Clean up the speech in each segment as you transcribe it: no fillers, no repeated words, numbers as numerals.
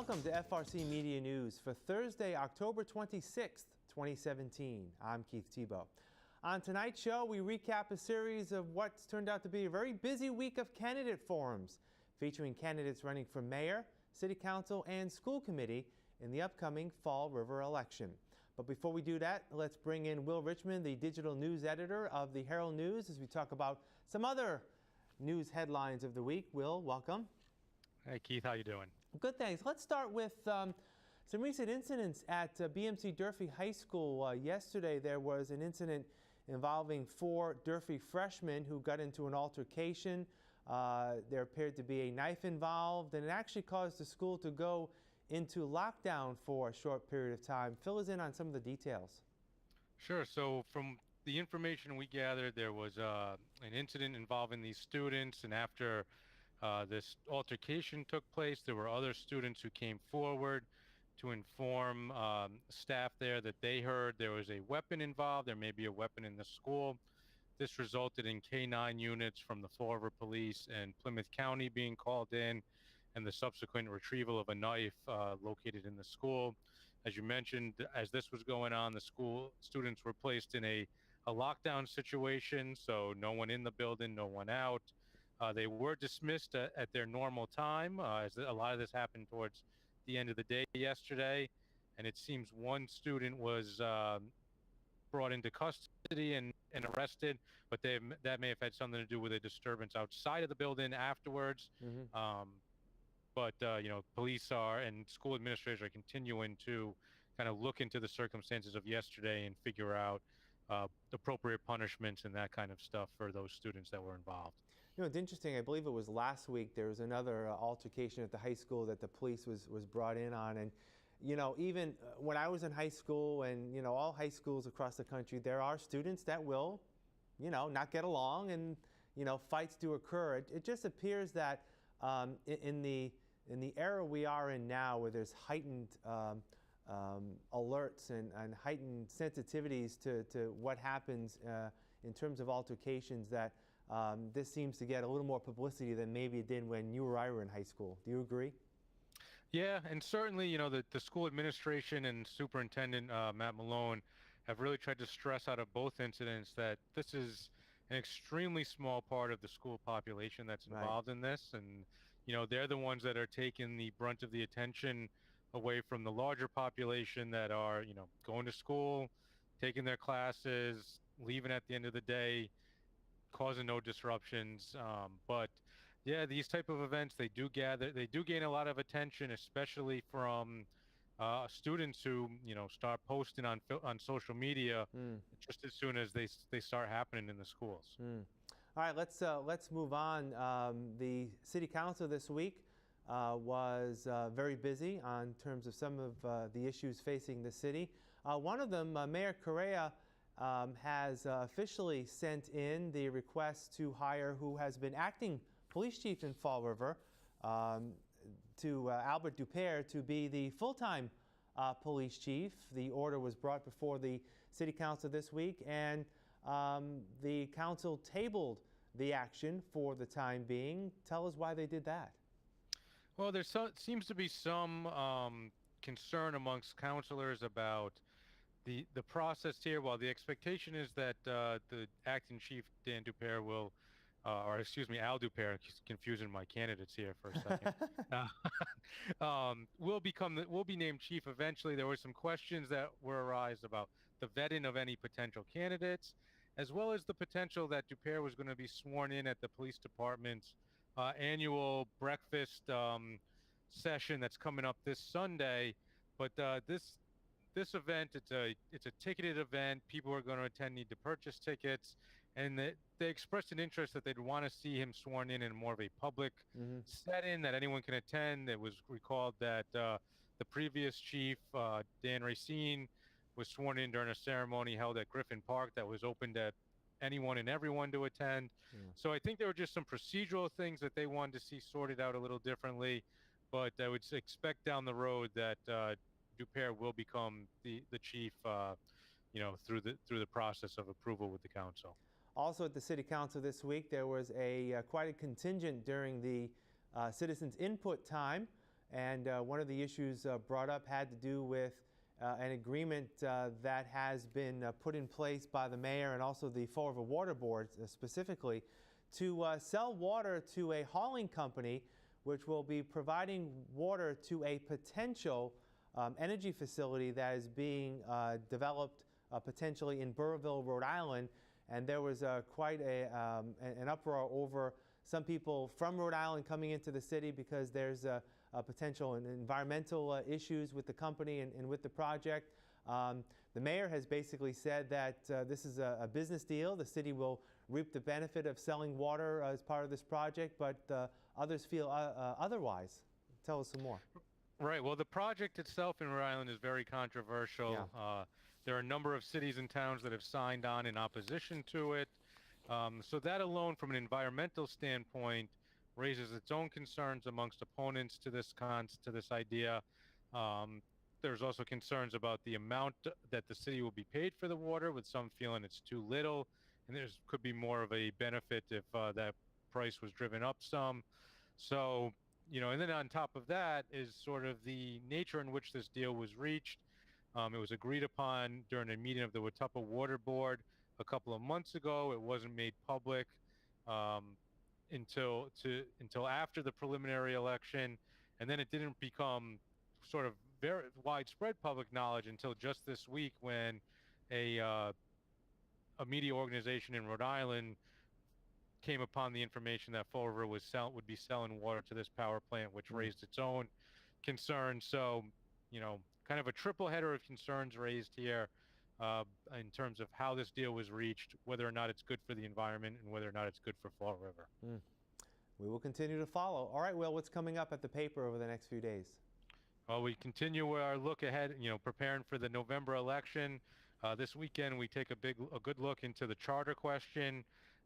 Welcome to FRCmedia News for Thursday, October 26th, 2017. I'm Keith Tebow. On tonight's show, we recap a series of what's turned out to be a very busy week of candidate forums, featuring candidates running for mayor, city council, and school committee in the upcoming Fall River election. But before we do that, let's bring in Will Richmond, the digital news editor of the Herald News, as we talk about some other news headlines of the week. Will, welcome. Hey, Keith, how you doing? Good, thanks. Let's start with some recent incidents at BMC Durfee High School. Yesterday, there was an incident involving 4 Durfee freshmen who got into an altercation. There appeared to be a knife involved, and it actually caused the school to go into lockdown for a short period of time. Fill us in on some of the details. Sure. So from the information we gathered, there was an incident involving these students, and after this altercation took place, there were other students who came forward to inform staff there that they heard there was a weapon involved. There may be a weapon in the school. This resulted in K-9 units from the Fall River Police and Plymouth County being called in, and the subsequent retrieval of a knife located in the school. As you mentioned, as this was going on, the school students were placed in a lockdown situation, so no one in the building, no one out. They were dismissed at their normal time, as a lot of this happened towards the end of the day yesterday, and it seems one student was brought into custody and arrested, but that may have had something to do with a disturbance outside of the building afterwards. But police and school administrators are continuing to kind of look into the circumstances of yesterday and figure out appropriate punishments and that kind of stuff for those students that were involved. You know, it's interesting. I believe it was last week there was another altercation at the high school that the police was brought in on. And, you know, even when I was in high school and, all high schools across the country, there are students that will, not get along, and, fights do occur. It just appears that in the era we are in now, where there's heightened alerts and heightened sensitivities to what happens in terms of altercations, that this seems to get a little more publicity than maybe it did when you or I were in high school. Do you agree? Yeah, and certainly, the school administration and Superintendent Matt Malone have really tried to stress out of both incidents that this is an extremely small part of the school population that's involved in this. And, they're the ones that are taking the brunt of the attention away from the larger population that are, going to school, taking their classes, leaving at the end of the day, causing no disruptions. But yeah, these type of events, they do gain a lot of attention, especially from students who, start posting on social media just as soon as they start happening in the schools. All right, let's move on. The city council this week was very busy on terms of some of the issues facing the city. One of them, Mayor Correa, has officially sent in the request to hire who has been acting police chief in Fall River, to Albert Dupere, to be the full-time police chief. The order was brought before the city council this week, and the council tabled the action for the time being. Tell us why they did that. Well, there seems to be some concern amongst councilors about the process here. While the expectation is that the acting chief, Dan Dupere, will, or excuse me, Al Dupere, confusing my candidates here for a second, will be named chief eventually. There were some questions that were arised about the vetting of any potential candidates, as well as the potential that Dupere was going to be sworn in at the police department's annual breakfast session that's coming up this Sunday. But this event, it's a ticketed event. People who are going to attend need to purchase tickets, and they expressed an interest that they'd want to see him sworn in more of a public setting that anyone can attend. It was recalled that the previous chief, Dan Racine, was sworn in during a ceremony held at Griffin Park that was open to anyone and everyone to attend. So I think there were just some procedural things that they wanted to see sorted out a little differently, but I would expect down the road that Dupere will become the chief, through the process of approval with the council. Also at the city council this week, there was quite a contingent during the citizens input time, And one of the issues brought up had to do with an agreement that has been put in place by the mayor and also the Fall River Water Board specifically to sell water to a hauling company which will be providing water to a potential energy facility that is being developed potentially in Burrillville, Rhode Island. And there was quite an uproar over some people from Rhode Island coming into the city because there's potential environmental issues with the company and with the project. The mayor has basically said that this is a business deal. The city will reap the benefit of selling water as part of this project, but others feel otherwise. Tell us some more. Right. Well, the project itself in Rhode Island is very controversial. Yeah. There are a number of cities and towns that have signed on in opposition to it. So that alone, from an environmental standpoint, raises its own concerns amongst opponents to this idea. There's also concerns about the amount that the city will be paid for the water, with some feeling it's too little, and there could be more of a benefit if that price was driven up some. So, and then on top of that is sort of the nature in which this deal was reached. It was agreed upon during a meeting of the Watuppa Water Board a couple of months ago. It wasn't made public until after the preliminary election, and then it didn't become sort of very widespread public knowledge until just this week, when a media organization in Rhode Island came upon the information that Fall River would be selling water to this power plant, which raised its own concerns. So, kind of a triple header of concerns raised here in terms of how this deal was reached, whether or not it's good for the environment, and whether or not it's good for Fall River. We will continue to follow. All right, Will, what's coming up at the paper over the next few days? Well, we continue our look ahead, preparing for the November election. This weekend, we take a good look into the charter question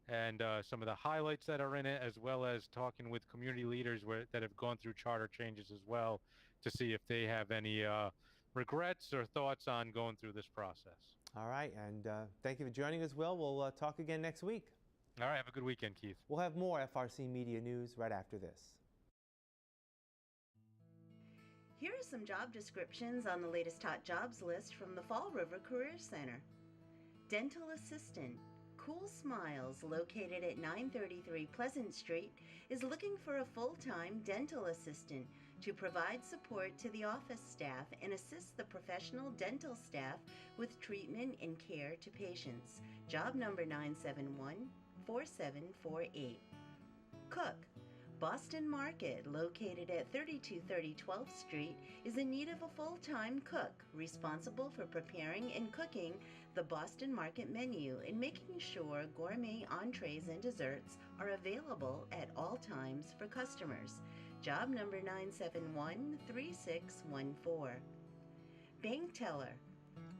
and some of the highlights that are in it, as well as talking with community leaders that have gone through charter changes as well, to see if they have any regrets or thoughts on going through this process. All right, and thank you for joining us, Will. We'll talk again next week. All right, have a good weekend, Keith. We'll have more FRC Media News right after this. Here are some job descriptions on the latest hot jobs list from the Fall River Career Center. Dental Assistant, Cool Smiles, located at 933 Pleasant Street, is looking for a full-time dental assistant to provide support to the office staff and assist the professional dental staff with treatment and care to patients. Job number 971-4748. Cook, Boston Market, located at 3230 12th Street, is in need of a full-time cook responsible for preparing and cooking the Boston Market menu and making sure gourmet entrees and desserts are available at all times for customers. Job number 971-3614. Bank Teller,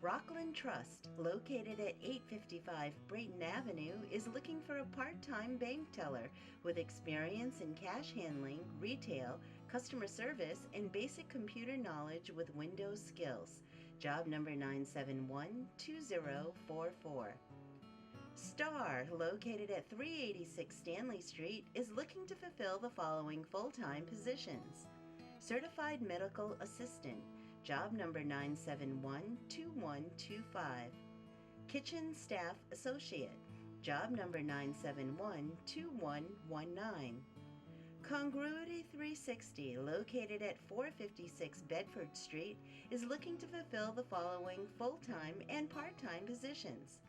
Rockland Trust, located at 855 Brayton Avenue, is looking for a part-time bank teller with experience in cash handling, retail, customer service, and basic computer knowledge with Windows skills. Job number 971-2044. Star, located at 386 Stanley Street, is looking to fulfill the following full-time positions. Certified Medical Assistant, job number 971-2125. Kitchen Staff Associate, job number 971-2119. Congruity 360, located at 456 Bedford Street, is looking to fulfill the following full-time and part-time positions.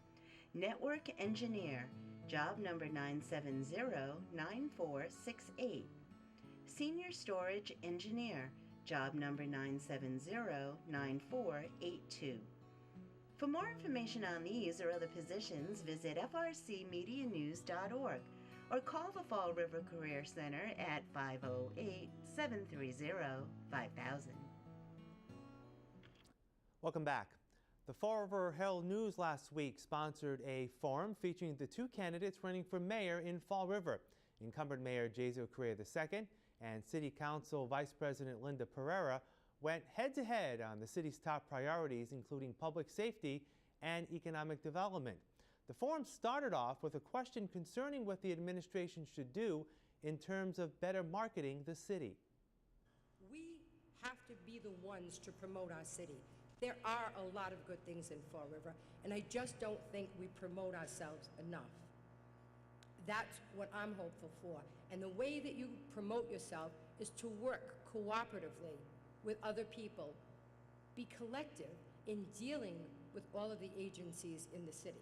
Network Engineer, job number 970-9468. Senior Storage Engineer, job number 970-9482. For more information on these or other positions, visit FRCmedianews.org or call the Fall River Career Center at 508-730-5000. Welcome back. The Fall River Herald News last week sponsored a forum featuring the two candidates running for mayor in Fall River, incumbent Mayor Jazo Correa II and City Council Vice President Linda Pereira went head-to-head on the city's top priorities, including public safety and economic development. The forum started off with a question concerning what the administration should do in terms of better marketing the city. We have to be the ones to promote our city. There are a lot of good things in Fall River, and I just don't think we promote ourselves enough. That's what I'm hopeful for. And the way that you promote yourself is to work cooperatively with other people. Be collective in dealing with all of the agencies in the city.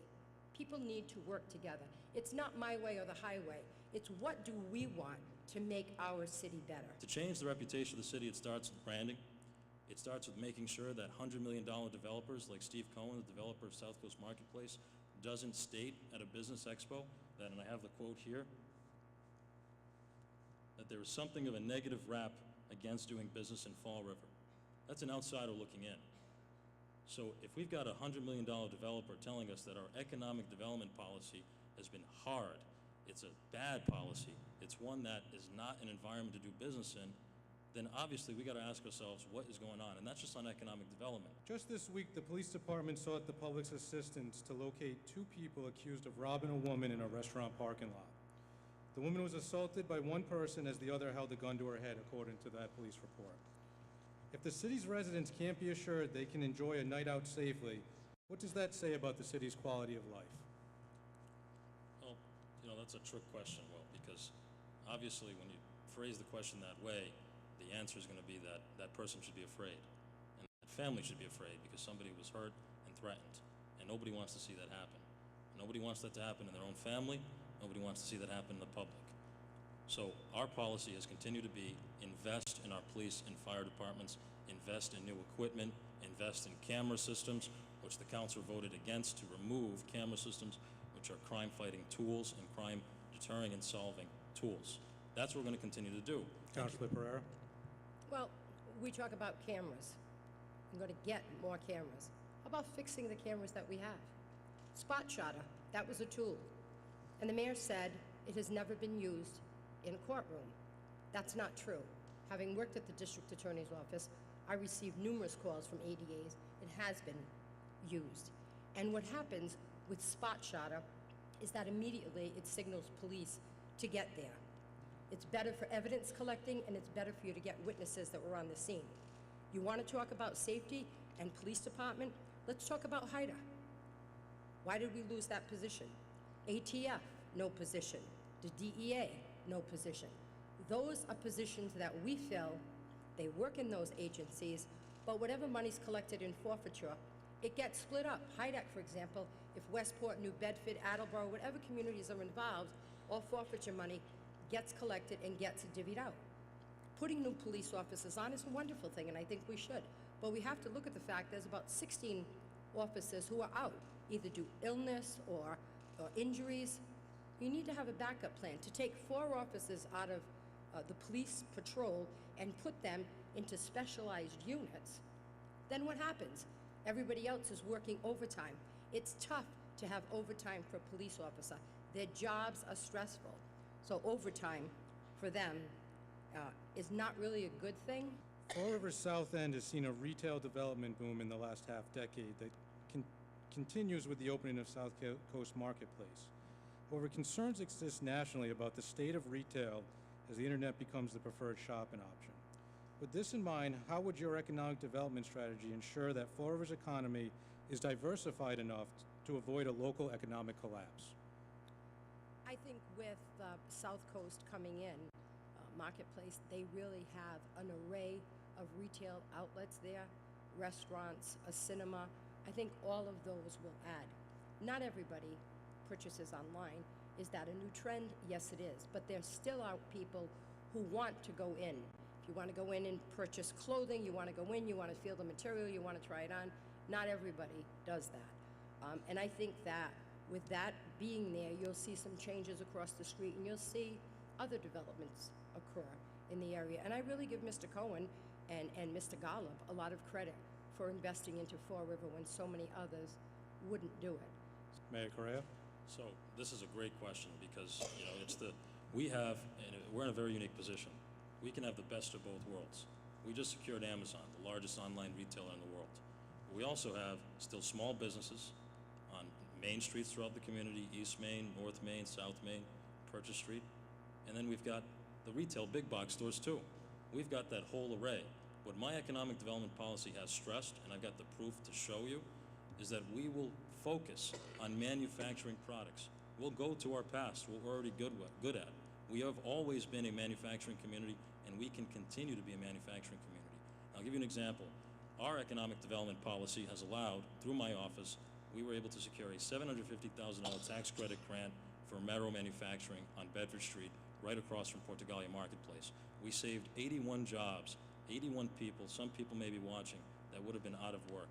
People need to work together. It's not my way or the highway. It's what do we want to make our city better. To change the reputation of the city, it starts with branding. It starts with making sure that $100 million developers like Steve Cohen, the developer of South Coast Marketplace, doesn't state at a business expo that, and I have the quote here, that there is something of a negative rap against doing business in Fall River. That's an outsider looking in. So if we've got a $100 million developer telling us that our economic development policy has been hard, it's a bad policy, it's one that is not an environment to do business in, then obviously we got to ask ourselves what is going on, and that's just on economic development. Just this week, the police department sought the public's assistance to locate 2 people accused of robbing a woman in a restaurant parking lot. The woman was assaulted by one person as the other held a gun to her head, according to that police report. If the city's residents can't be assured they can enjoy a night out safely, what does that say about the city's quality of life? Well, you know, that's a trick question, Will, because obviously when you phrase the question that way, the answer is going to be that that person should be afraid, and that family should be afraid because somebody was hurt and threatened, and nobody wants to see that happen. Nobody wants that to happen in their own family. Nobody wants to see that happen in the public. So our policy has continued to be invest in our police and fire departments, invest in new equipment, invest in camera systems, which the council voted against to remove camera systems, which are crime-fighting tools and crime deterring and solving tools. That's what we're going to continue to do. Councilor Pereira? Well, we talk about cameras. I'm going to get more cameras. How about fixing the cameras that we have? Spot shotter, that was a tool. And the mayor said it has never been used in a courtroom. That's not true. Having worked at the district attorney's office, I received numerous calls from ADAs. It has been used. And what happens with spot shotter is that immediately it signals police to get there. It's better for evidence collecting, and it's better for you to get witnesses that were on the scene. You want to talk about safety and police department? Let's talk about HIDA. Why did we lose that position? ATF, no position. The DEA, no position. Those are positions that we fill. They work in those agencies, but whatever money's collected in forfeiture, it gets split up. HIDAC, for example, if Westport, New Bedford, Attleboro, whatever communities are involved, all forfeiture money gets collected and gets divvied out. Putting new police officers on is a wonderful thing, and I think we should. But we have to look at the fact there's about 16 officers who are out, either due illness or injuries. You need to have a backup plan. To take 4 officers out of the police patrol and put them into specialized units, then what happens? Everybody else is working overtime. It's tough to have overtime for a police officer. Their jobs are stressful. So overtime for them is not really a good thing. Fall River South End has seen a retail development boom in the last half-decade that continues with the opening of South Coast Marketplace. However, concerns exist nationally about the state of retail as the internet becomes the preferred shopping option. With this in mind, how would your economic development strategy ensure that Fall River's economy is diversified enough to avoid a local economic collapse? I think with South Coast coming in, Marketplace, they really have an array of retail outlets there, restaurants, a cinema. I think all of those will add. Not everybody purchases online. Is that a new trend? Yes, it is. But there still are people who want to go in. If you want to go in and purchase clothing, you want to go in, you want to feel the material, you want to try it on. Not everybody does that. And I think that with that being there, you'll see some changes across the street, and you'll see other developments occur in the area. And I really give Mr. Cohen and Mr. Golub a lot of credit for investing into Fall River when so many others wouldn't do it. Mayor Correa? So this is a great question because, you know, we're in a very unique position. We can have the best of both worlds. We just secured Amazon, the largest online retailer in the world. We also have still small businesses on main streets throughout the community, East Main, North Main, South Main, Purchase Street. And then we've got the retail big box stores too. We've got that whole array. What my economic development policy has stressed, and I've got the proof to show you, is that we will focus on manufacturing products. We'll go to our past, what we're already good at. We have always been a manufacturing community, and we can continue to be a manufacturing community. I'll give you an example. Our economic development policy has allowed, through my office, we were able to secure a $750,000 tax credit grant for Mero Manufacturing on Bedford Street, right across from Portugalia Marketplace. We saved 81 jobs, 81 people, some people may be watching, that would have been out of work.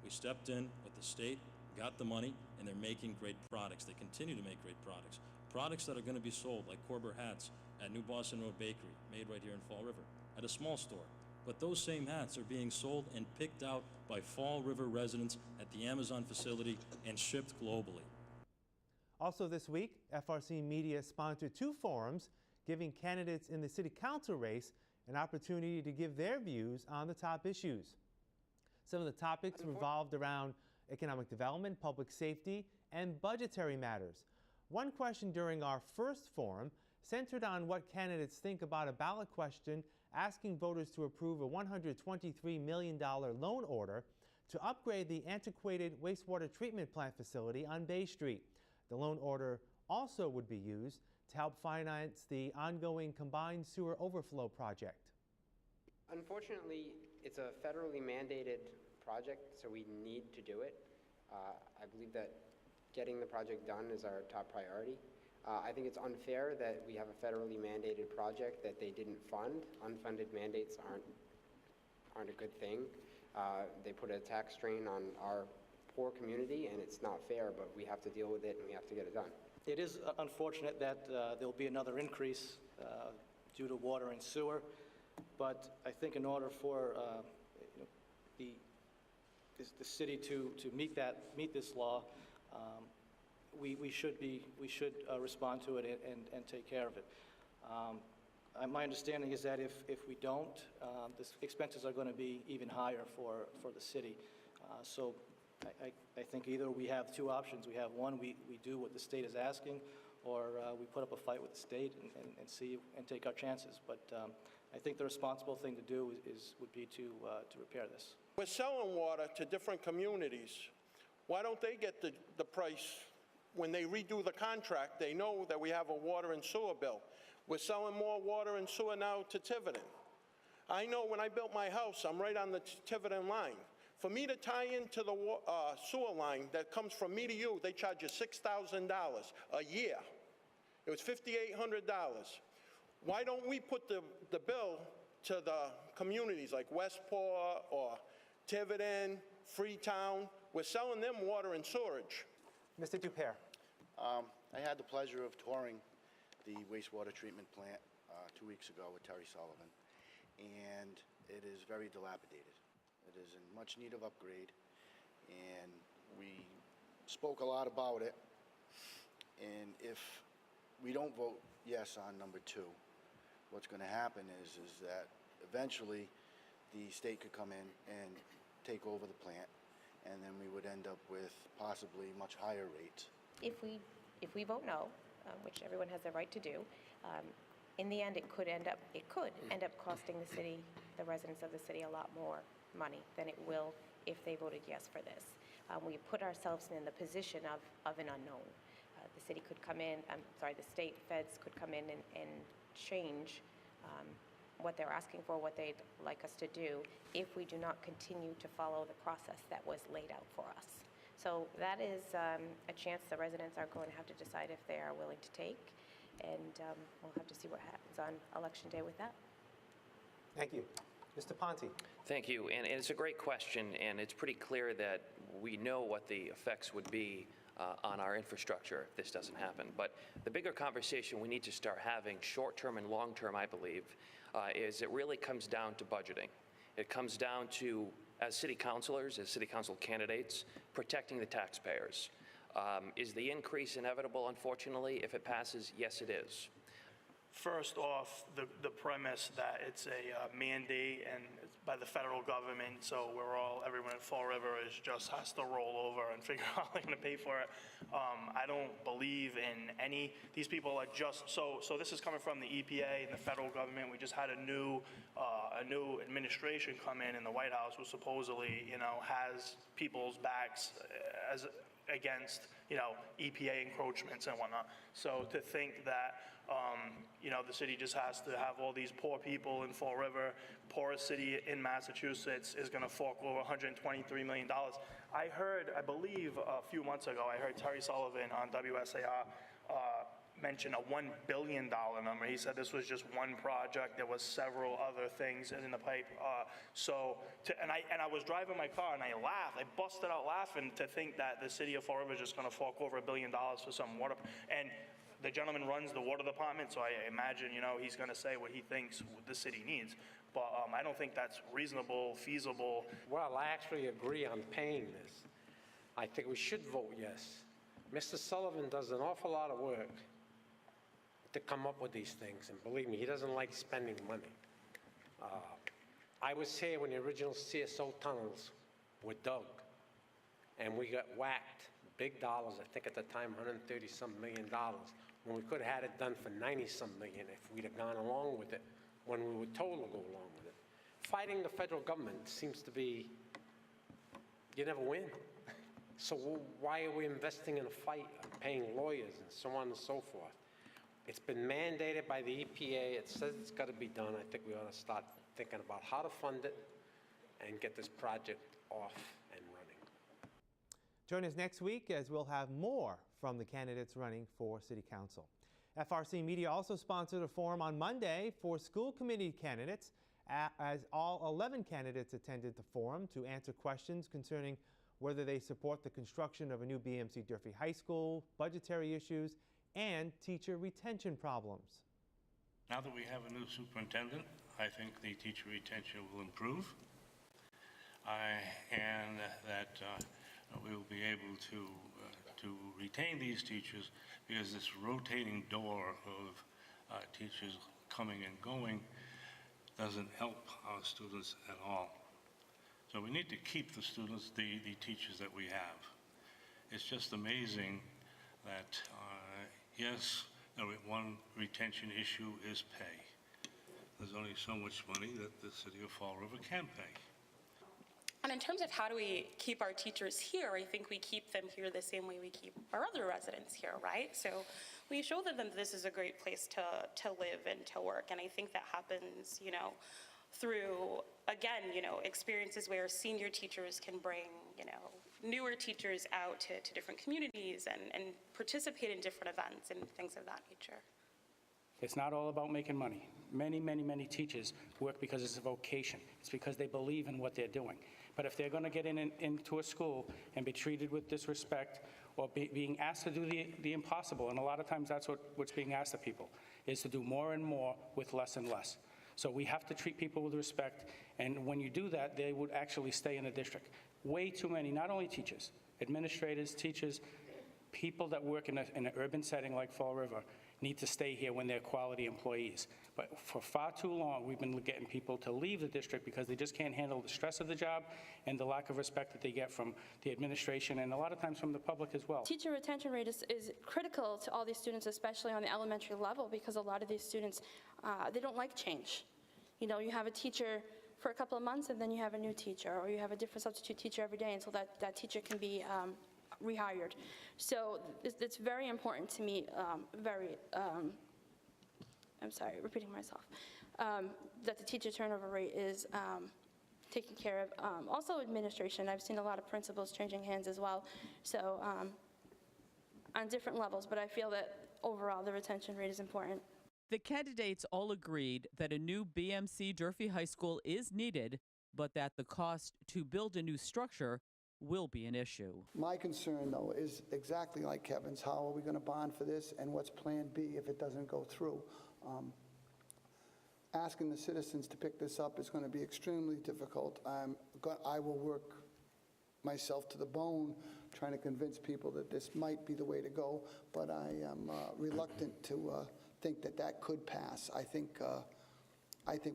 We stepped in with the state, got the money, and they're making great products. They continue to make great products. Products that are going to be sold, like Corber hats at New Boston Road Bakery, made right here in Fall River, at a small store. But those same hats are being sold and picked out by Fall River residents at the Amazon facility and shipped globally. Also this week, FRCmedia sponsored 2 forums giving candidates in the city council race an opportunity to give their views on the top issues. Some of the topics revolved around economic development, public safety, and budgetary matters. One question during our first forum centered on what candidates think about a ballot question asking voters to approve a $123 million loan order to upgrade the antiquated wastewater treatment plant facility on Bay Street. The loan order also would be used to help finance the ongoing combined sewer overflow project. Unfortunately, it's a federally mandated project, so we need to do it. I believe that getting the project done is our top priority. I think it's unfair that we have a federally mandated project that they didn't fund. Unfunded mandates aren't a good thing. They put a tax strain on our poor community, and it's not fair, but we have to deal with it and we have to get it done. It is unfortunate that there'll be another increase due to water and sewer, but I think in order for the city to meet this law, we should respond to it and take care of it. My understanding is that if we don't, the expenses are going to be even higher for the city. So I think either we have 2 options. We have one, we do what the state is asking, or we put up a fight with the state and see and take our chances. But I think the responsible thing to do would be to repair this. We're selling water to different communities. Why don't they get the price when they redo the contract? They know that we have a water and sewer bill. We're selling more water and sewer now to Tiverton. I know when I built my house, I'm right on the Tiverton line. For me to tie into the sewer line that comes from me to you, they charge you $6,000 a year. It was $5,800. Why don't we put the bill to the communities like Westport or Tiverton, Freetown? We're selling them water and sewerage. Mr. Dupere. I had the pleasure of touring the wastewater treatment plant 2 weeks ago with Terry Sullivan, and it is very dilapidated. It is in much need of upgrade, and we spoke a lot about it. And if we don't vote yes on number 2, what's going to happen is that eventually the state could come in and take over the plant, and then we would end up with possibly much higher rates. If we vote no, which everyone has the right to do, in the end it could end up costing the city, the residents of the city, a lot more money than it will if they voted yes for this. We put ourselves in the position of an unknown. The city could come in, the state feds could come in and change what they're asking for, what they'd like us to do, if we do not continue to follow the process that was laid out for us. So that is a chance the residents are going to have to decide if they are willing to take, and we'll have to see what happens on Election Day with that. Thank you. Mr. Ponte. Thank you, and it's a great question, and it's pretty clear that we know what the effects would be on our infrastructure if this doesn't happen. But the bigger conversation we need to start having, short-term and long-term, I believe, is it really comes down to budgeting. It comes down to, as city councilors, as city council candidates, protecting the taxpayers. Is the increase inevitable, unfortunately? If it passes, yes, it is. First off, the premise that it's a mandate and it's by the federal government, so everyone at Fall River has to roll over and figure out how they're going to pay for it. I don't believe in these people are just, so this is coming from the EPA and the federal government. We just had a a new administration come in the White House who supposedly, has people's backs as against, EPA encroachments and whatnot. So to think that, the city just has to have all these poor people in Fall River, poorest city in Massachusetts, is going to fork over $123 million. I believe a few months ago, I heard Terry Sullivan on WSAR mention a $1 billion number. He said this was just one project. There was several other things in the pipe. And I was driving my car and I laughed. I busted out laughing to think that the city of Fall River is just going to fork over $1 billion for some water. And the gentleman runs the water department, so I imagine, he's going to say what he thinks the city needs. But I don't think that's reasonable, feasible. Well, I actually agree on paying this. I think we should vote yes. Mr. Sullivan does an awful lot of work to come up with these things, and believe me, he doesn't like spending money. I was here when the original CSO tunnels were dug, and we got whacked big dollars, I think at the time $130-some million, when we could have had it done for $90-some million if we'd have gone along with it when we were told to go along with it. Fighting the federal government seems to be, you never win. So why are we investing in a fight, paying lawyers and so on and so forth? It's been mandated by the EPA. It says it's got to be done. I think we ought to start thinking about how to fund it and get this project off and running. Join us next week as we'll have more from the candidates running for City Council. FRCmedia also sponsored a forum on Monday for school committee candidates, as all 11 candidates attended the forum to answer questions concerning whether they support the construction of a new BMC Durfee High School, budgetary issues, and teacher retention problems. Now that we have a new superintendent, I think the teacher retention will improve, and that we will be able to retain these teachers, because this rotating door of teachers coming and going doesn't help our students at all. So we need to keep the students, the teachers that we have. It's just amazing that, yes, one retention issue is pay. There's only so much money that the city of Fall River can pay. And in terms of how do we keep our teachers here, I think we keep them here the same way we keep our other residents here, right? So we show them that this is a great place to live and to work. And I think that happens, through, again, experiences where senior teachers can bring, newer teachers out to different communities and participate in different events and things of that nature. It's not all about making money. Many, many, many teachers work because it's a vocation. It's because they believe in what they're doing. But if they're going to get into a school and be treated with disrespect or being asked to do the impossible, and a lot of times that's what's being asked of people, is to do more and more with less and less. So we have to treat people with respect, and when you do that, they would actually stay in the district. Way too many, not only teachers, administrators, teachers, people that work in an urban setting like Fall River need to stay here when they're quality employees. But for far too long, we've been getting people to leave the district because they just can't handle the stress of the job and the lack of respect that they get from the administration and a lot of times from the public as well. Teacher retention rate is critical to all these students, especially on the elementary level, because a lot of these students, they don't like change. You have a teacher for a couple of months and then you have a new teacher, or you have a different substitute teacher every day until that teacher can be rehired. So it's very important to me, I'm sorry, repeating myself, that the teacher turnover rate is taken care of. Also administration, I've seen a lot of principals changing hands as well, so on different levels, but I feel that overall the retention rate is important. The candidates all agreed that a new BMC Durfee High School is needed, but that the cost to build a new structure will be an issue. My concern, though, is exactly like Kevin's. How are we going to bond for this, and what's Plan B if it doesn't go through? Asking the citizens to pick this up is going to be extremely difficult. I will work myself to the bone trying to convince people that this might be the way to go, but I am reluctant to think that could pass. I think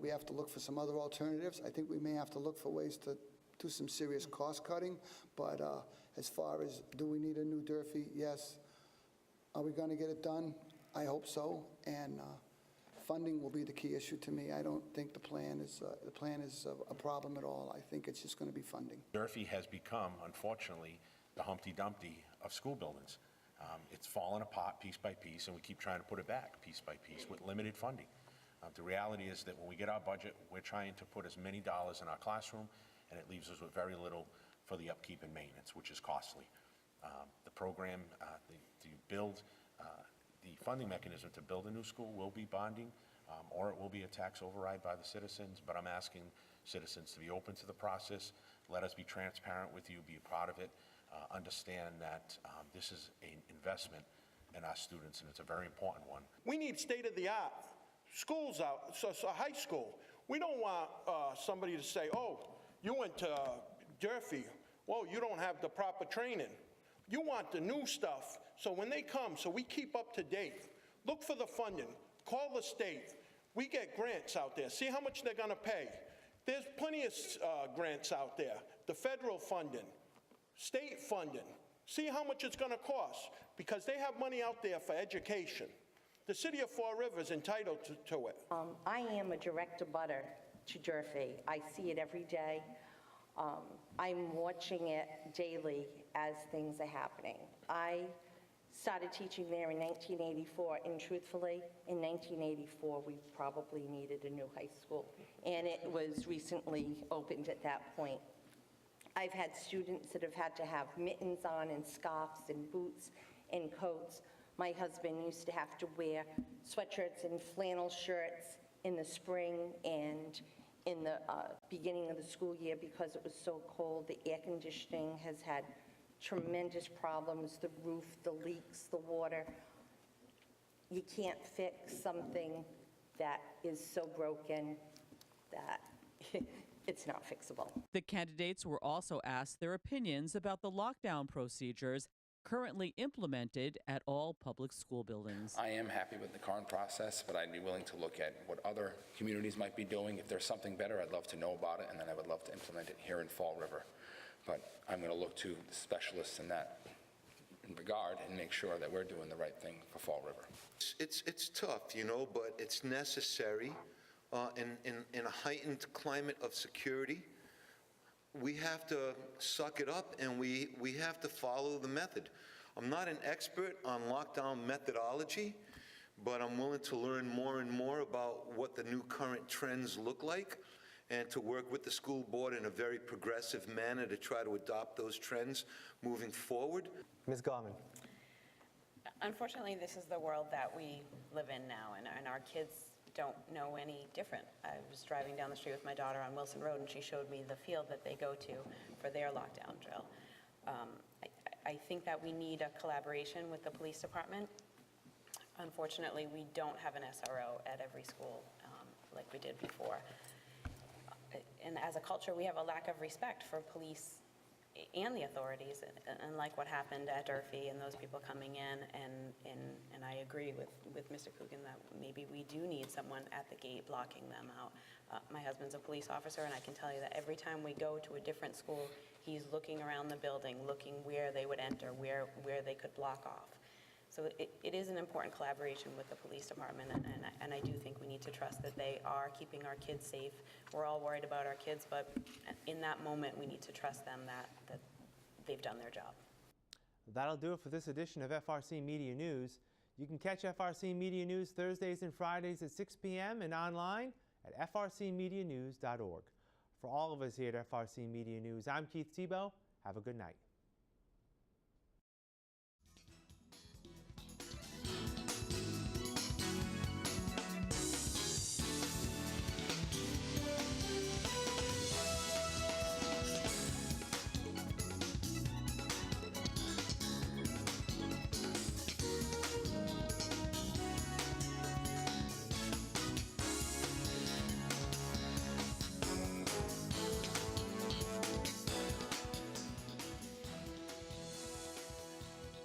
we have to look for some other alternatives. I think we may have to look for ways to do some serious cost cutting, but as far as do we need a new Durfee? Yes. Are we going to get it done? I hope so. And Funding will be the key issue to me. I don't think the plan is a problem at all. I think it's just going to be funding. Durfee has become, unfortunately, the Humpty Dumpty of school buildings. It's fallen apart piece by piece, and we keep trying to put it back piece by piece with limited funding. The reality is that when we get our budget, we're trying to put as many dollars in our classroom, and it leaves us with very little for the upkeep and maintenance, which is costly. The program, to build the funding mechanism to build a new school will be bonding, or it will be a tax override by the citizens, but I'm asking citizens to be open to the process. Let us be transparent with you, be a part of it, understand that this is an investment in our students, and it's a very important one. We need state-of-the-art schools out, so high school. We don't want somebody to say, oh, you went to Durfee, well, you don't have the proper training. You want the new stuff, so when they come, so we keep up to date. Look for the funding. Call the state. We get grants out there. See how much they're going to pay. There's plenty of grants out there. The federal funding, state funding. See how much it's going to cost, because they have money out there for education. The city of Fall River is entitled to it. I am a direct abutter to Durfee. I see it every day. I'm watching it daily as things are happening. I started teaching there in 1984, and truthfully, in 1984, we probably needed a new high school, and it was recently opened at that point. I've had students that have had to have mittens on and scarves and boots and coats. My husband used to have to wear sweatshirts and flannel shirts in the spring and in the beginning of the school year because it was so cold. The air conditioning has had tremendous problems, the roof, the leaks, the water. You can't fix something that is so broken that it's not fixable. The candidates were also asked their opinions about the lockdown procedures currently implemented at all public school buildings. I am happy with the current process, but I'd be willing to look at what other communities might be doing. If there's something better, I'd love to know about it, and then I would love to implement it here in Fall River. But I'm going to look to the specialists in that regard and make sure that we're doing the right thing for Fall River. It's tough, you know, but it's necessary in a heightened climate of security. We have to suck it up, and we have to follow the method. I'm not an expert on lockdown methodology, but I'm willing to learn more and more about what the new current trends look like and to work with the school board in a very progressive manner to try to adopt those trends moving forward. Ms. Gorman. Unfortunately, this is the world that we live in now, and our kids don't know any different. I was driving down the street with my daughter on Wilson Road, and she showed me the field that they go to for their lockdown drill. I think that we need a collaboration with the police department. Unfortunately, we don't have an SRO at every school like we did before. And as a culture, we have a lack of respect for police and the authorities, and like what happened at Durfee and those people coming in, and I agree with Mr. Coogan that maybe we do need someone at the gate blocking them out. My husband's a police officer, and I can tell you that every time we go to a different school, he's looking around the building, looking where they would enter, where they could block off. So it is an important collaboration with the police department, and I do think we need to trust that they are keeping our kids safe. We're all worried about our kids, but in that moment, we need to trust them that they've done their job. That'll do it for this edition of FRC Media News. You can catch FRC Media News Thursdays and Fridays at 6 p.m. and online at frcmedianews.org. For all of us here at FRC Media News, I'm Keith Tebow. Have a good night.